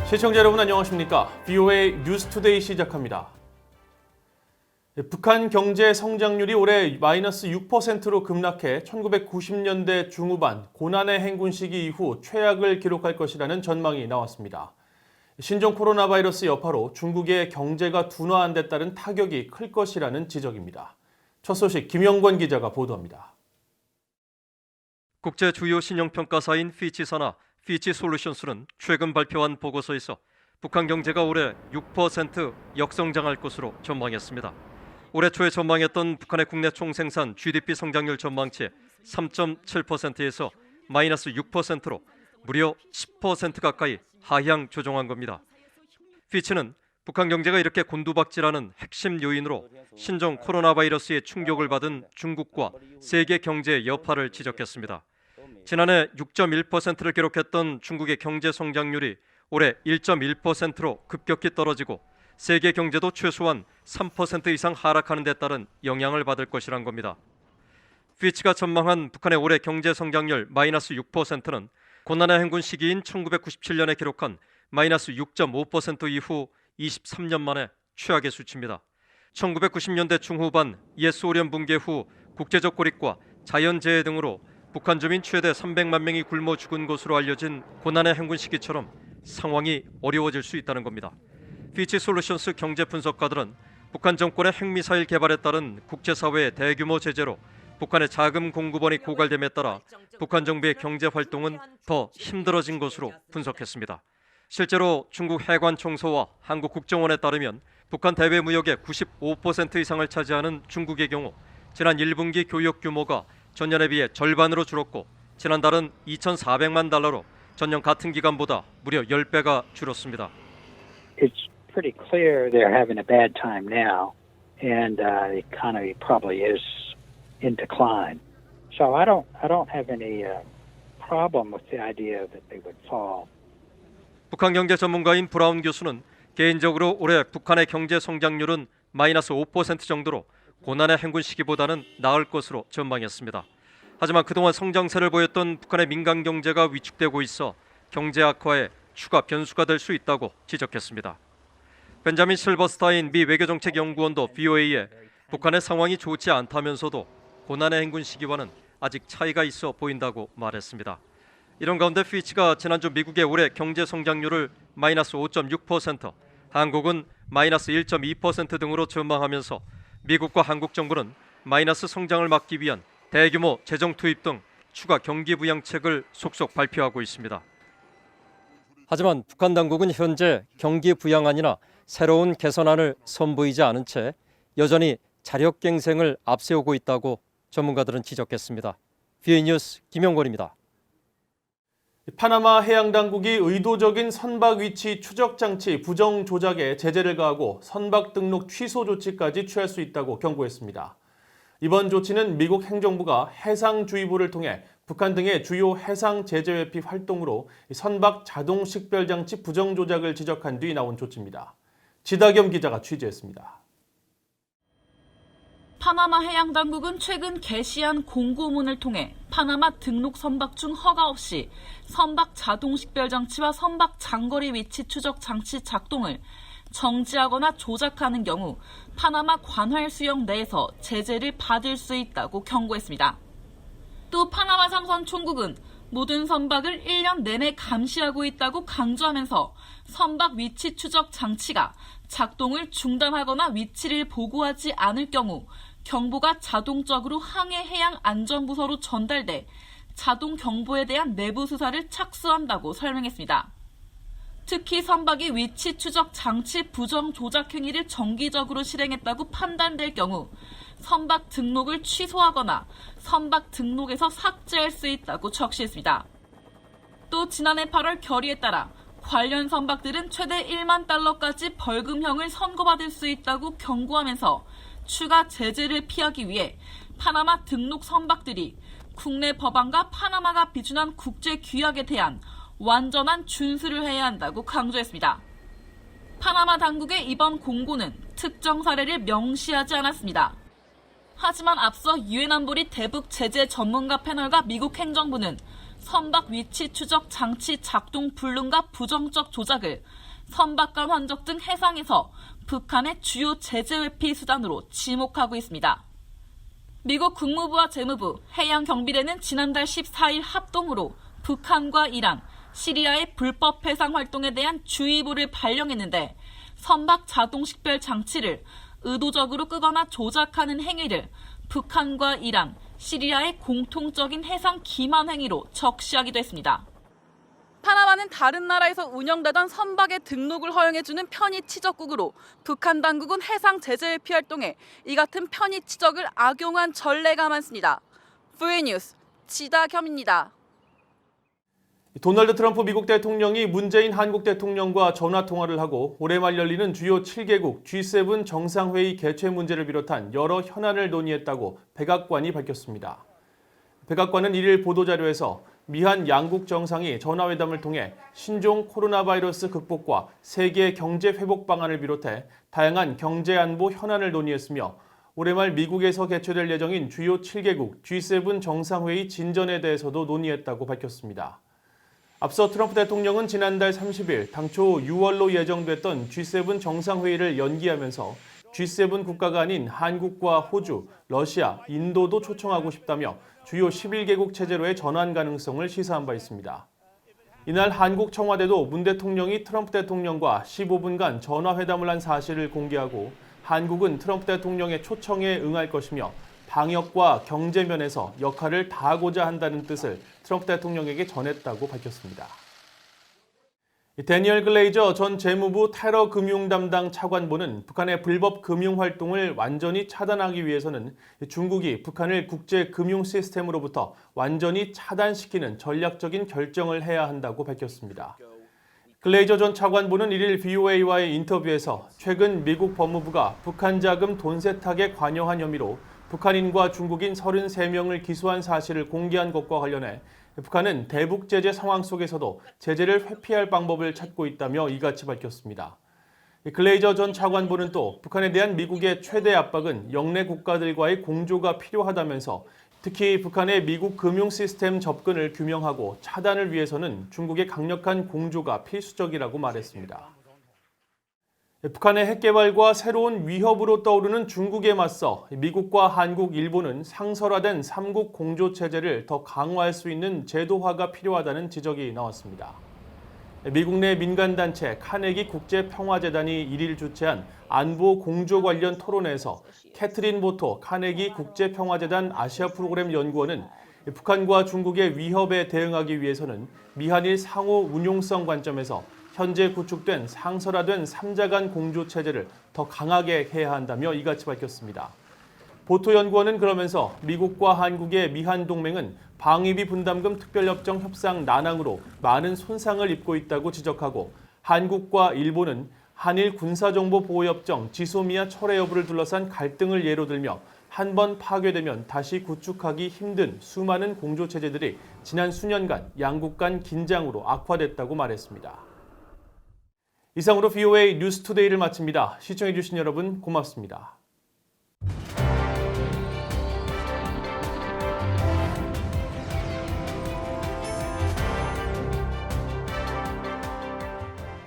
시청자 여러분 안녕하십니까? VOA 뉴스투데이 시작합니다. 북한 경제 성장률이 올해 마이너스 6%로 급락해 1990년대 중후반 고난의 행군 시기 이후 최악을 기록할 것이라는 전망이 나왔습니다. 신종 코로나 바이러스 여파로 중국의 경제가 둔화한 데 따른 타격이 클 것이라는 지적입니다. 첫 소식 김영권 기자가 보도합니다. 국제 주요 신용평가사인 피치사나 피치솔루션스는 최근 발표한 보고서에서 북한 경제가 올해 6% 역성장할 것으로 전망했습니다. 올해 초에 전망했던 북한의 국내 총생산 GDP 성장률 전망치 3.7%에서 마이너스 6%로 무려 10% 가까이 하향 조정한 겁니다. 피치는 북한 경제가 이렇게 곤두박질하는 핵심 요인으로 신종 코로나 바이러스의 충격을 받은 중국과 세계 경제의 여파를 지적했습니다. 지난해 6.1%를 기록했던 중국의 경제 성장률이 올해 1.1%로 급격히 떨어지고 세계 경제도 최소한 3% 이상 하락하는 데 따른 영향을 받을 것이란 겁니다. 피치가 전망한 북한의 올해 경제 성장률 마이너스 6%는 고난의 행군 시기인 1997년에 기록한 마이너스 6.5% 이후 23년 만에 최악의 수치입니다. 1990년대 중후반 옛 소련 붕괴 후 국제적 고립과 자연재해 등으로 북한 주민 최대 300만 명이 굶어 죽은 것으로 알려진 고난의 행군 시기처럼 상황이 어려워질 수 있다는 겁니다. 피치솔루션스 경제 분석가들은 북한 정권의 핵미사일 개발에 따른 국제사회의 대규모 제재로 북한의 자금 공급원이 고갈됨에 따라 북한 정부의 경제 활동은 더 힘들어진 것으로 분석했습니다. 실제로 중국 해관총서와 한국 국정원에 따르면 북한 대외 무역의 95% 이상을 차지하는 중국의 경우 지난 1분기 교역 규모가 전년에 비해 절반으로 줄었고 지난달은 2,400만 달러로 전년 같은 기간보다 무려 10배가 줄었습니다. It's pretty clear they're having a bad time now, and the economy probably is in decline. So I don't have any problem with the idea that they would fall. 북한 경제 전문가인 브라운 교수는 개인적으로 올해 북한의 경제 성장률은 마이너스 5% 정도로 고난의 행군 시기보다는 나을 것으로 전망했습니다. 하지만 그동안 성장세를 보였던 북한의 민간 경제가 위축되고 있어 경제 악화에 추가 변수가 될 수 있다고 지적했습니다. 벤자민 실버스타인 미 외교정책연구원도 VOA에 북한의 상황이 좋지 않다면서도 고난의 행군 시기와는 아직 차이가 있어 보인다고 말했습니다. 이런 가운데 피치가 지난주 미국의 올해 경제 성장률을 마이너스 5.6%, 한국은 마이너스 1.2% 등으로 전망하면서 미국과 한국 정부는 마이너스 성장을 막기 위한 대규모 재정 투입 등 추가 경기 부양책을 속속 발표하고 있습니다. 하지만 북한 당국은 현재 경기 부양안이나 새로운 개선안을 선보이지 않은 채 여전히 자력갱생을 앞세우고 있다고 전문가들은 지적했습니다. VOA 뉴스 김영권입니다. 파나마 해양당국이 의도적인 선박 위치 추적 장치 부정 조작에 제재를 가하고 선박 등록 취소 조치까지 취할 수 있다고 경고했습니다. 이번 조치는 미국 행정부가 해상주의보를 통해 북한 등의 주요 해상 제재 회피 활동으로 선박 자동 식별 장치 부정 조작을 지적한 뒤 나온 조치입니다. 지다겸 기자가 취재했습니다. 파나마 해양당국은 최근 게시한 공고문을 통해 파나마 등록 선박 중 허가 없이 선박 자동 식별 장치와 선박 장거리 위치 추적 장치 작동을 정지하거나 조작하는 경우 파나마 관할 수역 내에서 제재를 받을 수 있다고 경고했습니다. 또 파나마 상선 총국은 모든 선박을 1년 내내 감시하고 있다고 강조하면서 선박 위치 추적 장치가 작동을 중단하거나 위치를 보고하지 않을 경우 경보가 자동적으로 항해해양안전부서로 전달돼 자동 경보에 대한 내부 수사를 착수한다고 설명했습니다. 특히 선박이 위치 추적 장치 부정 조작 행위를 정기적으로 실행했다고 판단될 경우 선박 등록을 취소하거나 선박 등록에서 삭제할 수 있다고 적시했습니다. 또 지난해 8월 결의에 따라 관련 선박들은 최대 1만 달러까지 벌금형을 선고받을 수 있다고 경고하면서 추가 제재를 피하기 위해 파나마 등록 선박들이 국내 법안과 파나마가 비준한 국제 규약에 대한 완전한 준수를 해야 한다고 강조했습니다. 파나마 당국의 이번 공고는 특정 사례를 명시하지 않았습니다. 하지만 앞서 유엔 안보리 대북 제재 전문가 패널과 미국 행정부는 선박 위치 추적 장치 작동 불능과 부정적 조작을 선박과 환적 등 해상에서 북한의 주요 제재 회피 수단으로 지목하고 있습니다. 미국 국무부와 재무부, 해양경비대는 지난달 14일 합동으로 북한과 이란, 시리아의 불법 해상 활동에 대한 주의보를 발령했는데 선박 자동 식별 장치를 의도적으로 끄거나 조작하는 행위를 북한과 이란, 시리아의 공통적인 해상 기만 행위로 적시하기도 했습니다. 파나마는 다른 나라에서 운영되던 선박의 등록을 허용해주는 편의 치적국으로 북한 당국은 해상 제재 회피 활동에 이 같은 편의 치적을 악용한 전례가 많습니다. 프리뉴스 지다겸입니다. 도널드 트럼프 미국 대통령이 문재인 한국 대통령과 전화 통화를 하고 올해 말 열리는 주요 7개국 G7 정상회의 개최 문제를 비롯한 여러 현안을 논의했다고 백악관이 밝혔습니다. 백악관은 1일 보도자료에서 미한 양국 정상이 전화회담을 통해 신종 코로나 바이러스 극복과 세계 경제 회복 방안을 비롯해 다양한 경제 안보 현안을 논의했으며 올해 말 미국에서 개최될 예정인 주요 7개국 G7 정상회의 진전에 대해서도 논의했다고 밝혔습니다. 앞서 트럼프 대통령은 지난달 30일 당초 6월로 예정됐던 G7 정상회의를 연기하면서 G7 국가가 아닌 한국과 호주, 러시아, 인도도 초청하고 싶다며 주요 11개국 체제로의 전환 가능성을 시사한 바 있습니다. 이날 한국 청와대도 문 대통령이 트럼프 대통령과 15분간 전화회담을 한 사실을 공개하고 한국은 트럼프 대통령의 초청에 응할 것이며 방역과 경제 면에서 역할을 다하고자 한다는 뜻을 트럼프 대통령에게 전했다고 밝혔습니다. 데니얼 글레이저 전 재무부 테러 금융 담당 차관보는 북한의 불법 금융 활동을 완전히 차단하기 위해서는 중국이 북한을 국제 금융 시스템으로부터 완전히 차단시키는 전략적인 결정을 해야 한다고 밝혔습니다. 글레이저 전 차관보는 1일 VOA와의 인터뷰에서 최근 미국 법무부가 북한 자금 돈 세탁에 관여한 혐의로 북한인과 중국인 33명을 기소한 사실을 공개한 것과 관련해 북한은 대북 제재 상황 속에서도 제재를 회피할 방법을 찾고 있다며 이같이 밝혔습니다. 글레이저 전 차관보는 또 북한에 대한 미국의 최대 압박은 영내 국가들과의 공조가 필요하다면서 특히 북한의 미국 금융 시스템 접근을 규명하고 차단을 위해서는 중국의 강력한 공조가 필수적이라고 말했습니다. 북한의 핵 개발과 새로운 위협으로 떠오르는 중국에 맞서 미국과 한국, 일본은 상설화된 3국 공조 체제를 더 강화할 수 있는 제도화가 필요하다는 지적이 나왔습니다. 미국 내 민간단체 카네기 국제평화재단이 1일 주최한 안보 공조 관련 토론회에서 캐트린 보토 카네기 국제평화재단 아시아 프로그램 연구원은 북한과 중국의 위협에 대응하기 위해서는 미한일 상호 운용성 관점에서 현재 구축된 상설화된 3자 간 공조 체제를 더 강하게 해야 한다며 이같이 밝혔습니다. 보토 연구원은 그러면서 미국과 한국의 미한 동맹은 방위비 분담금 특별협정 협상 난항으로 많은 손상을 입고 있다고 지적하고 한국과 일본은 한일 군사정보보호협정 지소미아 철회 여부를 둘러싼 갈등을 예로 들며 한 번 파괴되면 다시 구축하기 힘든 수많은 공조 체제들이 지난 수년간 양국 간 긴장으로 악화됐다고 말했습니다. 이상으로 VOA 뉴스투데이를 마칩니다. 시청해주신 여러분 고맙습니다.